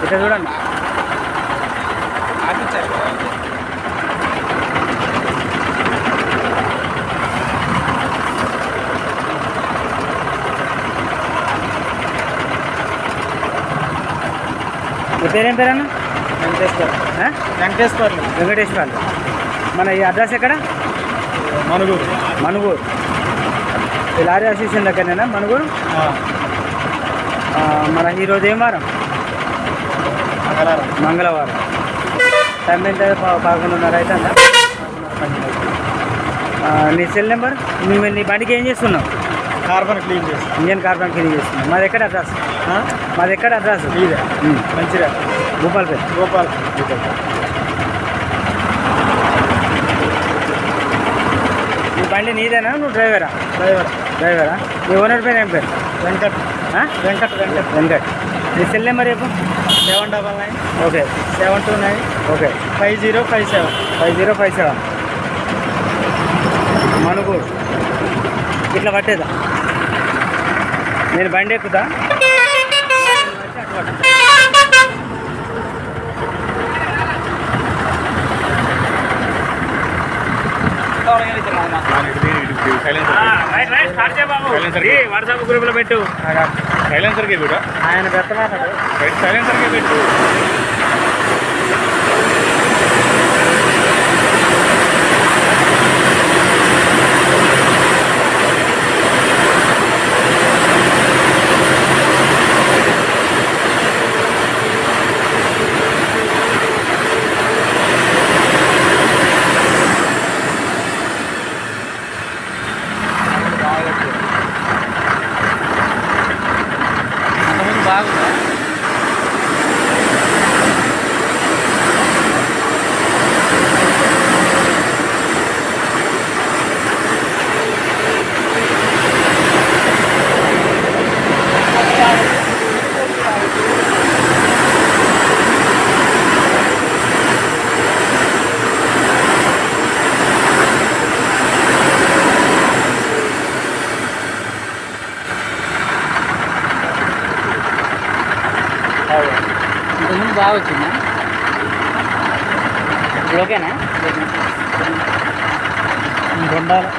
ఇక్కడ చూడండి. మీ పేరేం పేరన్నా? వెంకటేశ్వర్. వెంకటేశ్వర్లు. వెంకటేశ్వర్లు. మన ఈ అడ్రస్ ఎక్కడ? మనుగూరు. మనుగూరు. ఈ లారీ అసోసియేషన్ దగ్గరనేనా మనుగూరు? మన ఈరోజు ఏం వారం? మంగళవారం. టైం ఎంత? 11:30 అవుతుందా? నీ సెల్ నెంబర్? నీ బండికి ఏం చేస్తున్నావు? కార్బన్ క్లీన్ చేస్తాం. ఇంజన్ కార్బన్ క్లీన్ చేస్తున్నావు. మాది ఎక్కడ అడ్రస్? మాది ఎక్కడ అడ్రస్? ఇదే మంచిర్యాల. భూపాల్పేట. గోపాల్. ఈ బండి నీదేనా? నువ్వు డ్రైవరా? డ్రైవరా. మీ ఓనర్ పేరు ఏం పేరు? వెంకట్. వెంకట్. నీ సెల్ నెంబర్ చెప్పు. 799. ఓకే. 729. ఓకే. 5057. 5057. మనుగూరు. ఇట్లా పట్టేదా? నేను బండి ఎక్కుతా. వాట్సాప్ గ్రూప్లో పెట్టు. సైలెన్సర్కే కూడా ఆయన పెట్టమన్నాడు. సైలెన్సర్కే పెట్టు. బాగుందా? ఇంతకుముందు బాగా వచ్చిందా? ఇప్పుడు ఓకేనా? ఉండాలి.